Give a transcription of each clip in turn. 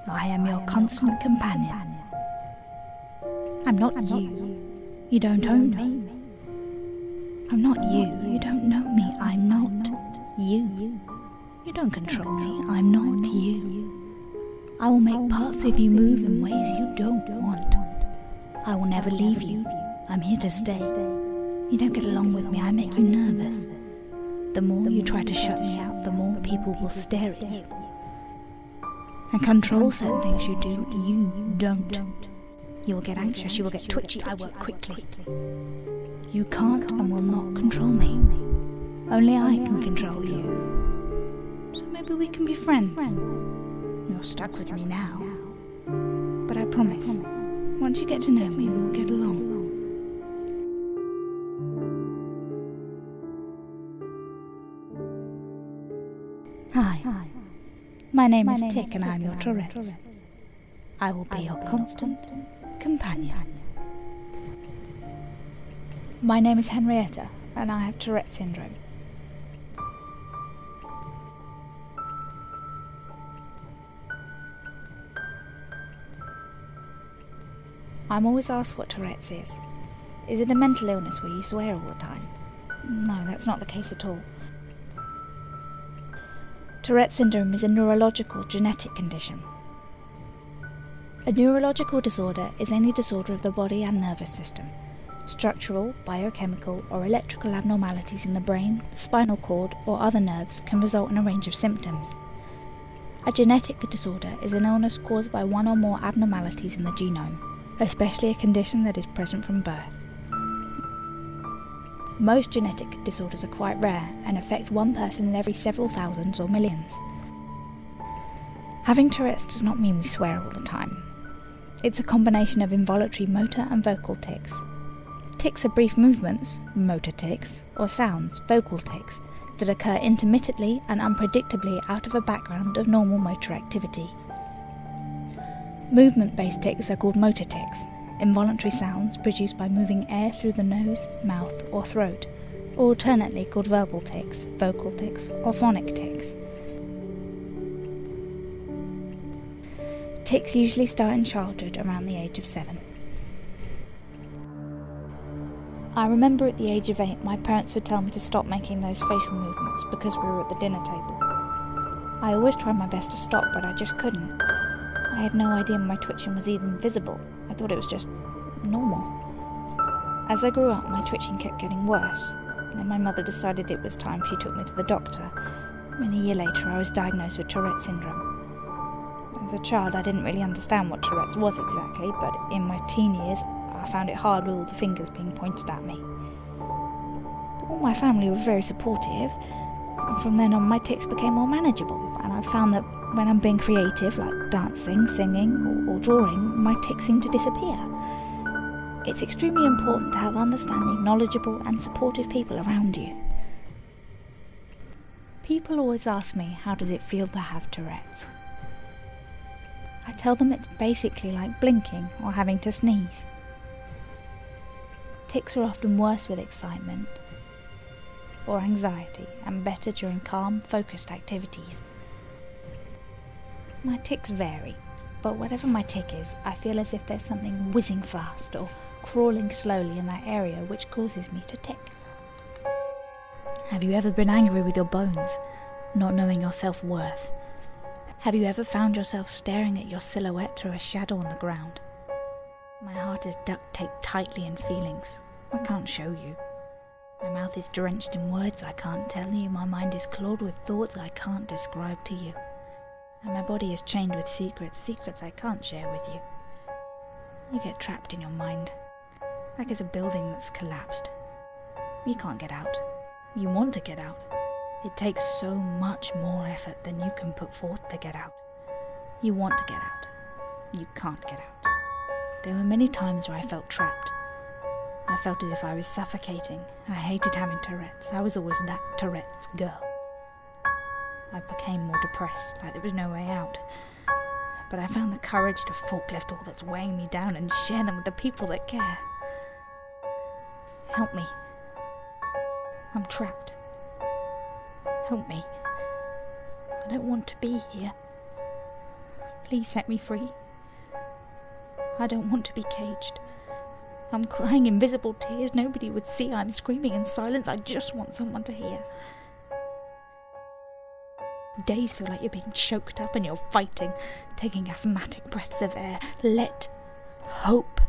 I am your constant companion. I'm not you. You don't own me. I'm not you. You don't know me. I'm not you. You don't control me. I'm not you. I will make parts of you move in ways you don't want. I will never leave you. I'm here to stay. You don't get along with me. I make you nervous. The more you try to shut me out, the more people will stare at you and control certain things you do. You don't. You will get anxious. You will get twitchy. I work quickly. You can't and will not control me. Only I can control you. So maybe we can be friends. You're stuck with me now. But I promise, once you get to know me, we'll get along. Hi, my name is Tic and I'm your Tourettes. I will be your constant companion. My name is Henrietta and I have Tourette syndrome. I'm always asked what Tourette's is. Is it a mental illness where you swear all the time? No, that's not the case at all. Tourette syndrome is a neurological genetic condition. A neurological disorder is any disorder of the body and nervous system. Structural, biochemical, or electrical abnormalities in the brain, spinal cord, or other nerves can result in a range of symptoms. A genetic disorder is an illness caused by one or more abnormalities in the genome, especially a condition that is present from birth. Most genetic disorders are quite rare and affect one person in every several thousands or millions. Having Tourette's does not mean we swear all the time. It's a combination of involuntary motor and vocal tics. Tics are brief movements, motor tics, or sounds, vocal tics, that occur intermittently and unpredictably out of a background of normal motor activity. Movement-based tics are called motor tics, involuntary sounds produced by moving air through the nose, mouth, or throat, or alternately called verbal tics, vocal tics, or phonic tics. Tics usually start in childhood around the age of 7. I remember at the age of 8 my parents would tell me to stop making those facial movements because we were at the dinner table. I always tried my best to stop, but I just couldn't. I had no idea my twitching was even visible. I thought it was just normal. As I grew up, my twitching kept getting worse. Then my mother decided it was time she took me to the doctor. And a year later, I was diagnosed with Tourette syndrome. As a child, I didn't really understand what Tourette's was exactly, but in my teen years, I found it hard with all the fingers being pointed at me. But all my family were very supportive, and from then on my tics became more manageable, and I found that when I'm being creative, like dancing, singing, or drawing, my tics seem to disappear. It's extremely important to have understanding, knowledgeable, and supportive people around you. People always ask me, how does it feel to have Tourette's? I tell them it's basically like blinking or having to sneeze. Tics are often worse with excitement or anxiety, and better during calm, focused activities. My tics vary, but whatever my tic is, I feel as if there's something whizzing fast or crawling slowly in that area which causes me to tic. Have you ever been angry with your bones, not knowing your self-worth? Have you ever found yourself staring at your silhouette through a shadow on the ground? My heart is duct-taped tightly in feelings I can't show you. My mouth is drenched in words I can't tell you. My mind is clawed with thoughts I can't describe to you. And my body is chained with secrets I can't share with you. You get trapped in your mind, like it's a building that's collapsed. You can't get out. You want to get out. It takes so much more effort than you can put forth to get out. You want to get out. You can't get out. There were many times where I felt trapped. I felt as if I was suffocating. I hated having Tourette's. I was always that Tourette's girl. I became more depressed, like there was no way out. But I found the courage to forklift all that's weighing me down and share them with the people that care. Help me. I'm trapped. Help me. I don't want to be here. Please set me free. I don't want to be caged. I'm crying invisible tears nobody would see. I'm screaming in silence. I just want someone to hear. Days feel like you're being choked up and you're fighting, taking asthmatic breaths of air. Let hope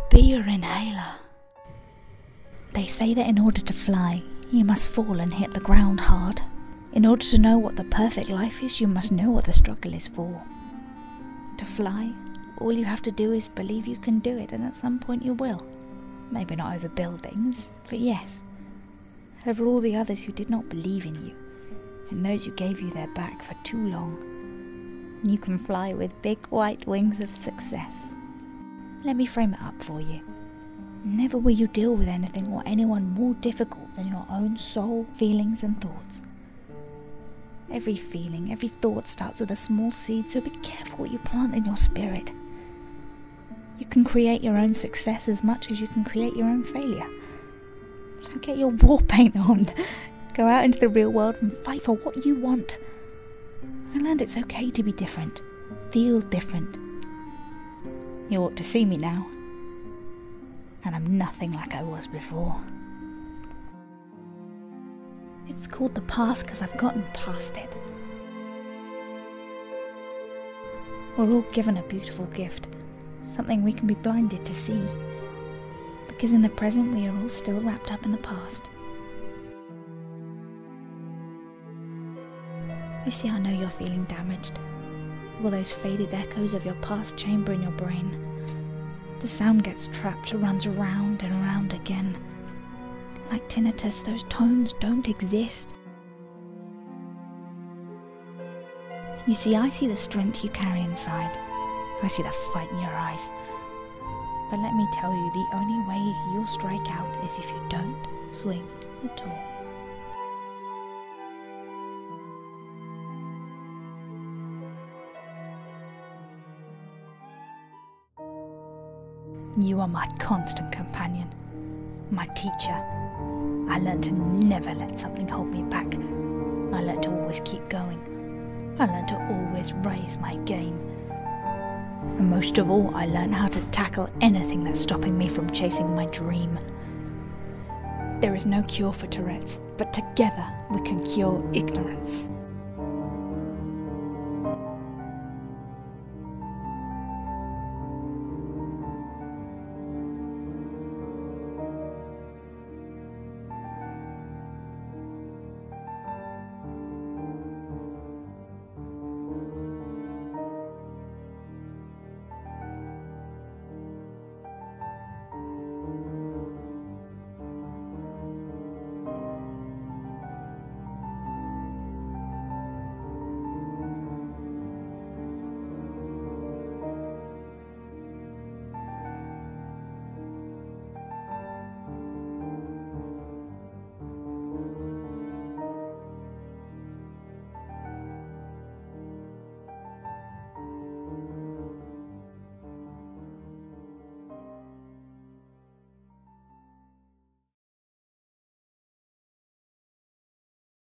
be your inhaler. They say that in order to fly, you must fall and hit the ground hard. In order to know what the perfect life is, you must know what the struggle is for. To fly, all you have to do is believe you can do it, and at some point you will. Maybe not over buildings, but yes, over all the others who did not believe in you, and those who gave you their back for too long. You can fly with big white wings of success. Let me frame it up for you. Never will you deal with anything or anyone more difficult than your own soul, feelings and thoughts. Every feeling, every thought starts with a small seed, so be careful what you plant in your spirit. You can create your own success as much as you can create your own failure. So get your war paint on. Go out into the real world and fight for what you want. I learned it's okay to be different, feel different. You ought to see me now, and I'm nothing like I was before. It's called the past because I've gotten past it. We're all given a beautiful gift, something we can be blinded to see, because in the present we are all still wrapped up in the past. You see, I know you're feeling damaged. All those faded echoes of your past chamber in your brain. The sound gets trapped, runs round and round again. Like tinnitus, those tones don't exist. You see, I see the strength you carry inside. I see the fight in your eyes. But let me tell you, the only way you'll strike out is if you don't swing at all. You are my constant companion, my teacher. I learned to never let something hold me back. I learned to always keep going. I learned to always raise my game. And most of all, I learned how to tackle anything that's stopping me from chasing my dream. There is no cure for Tourette's, but together we can cure ignorance.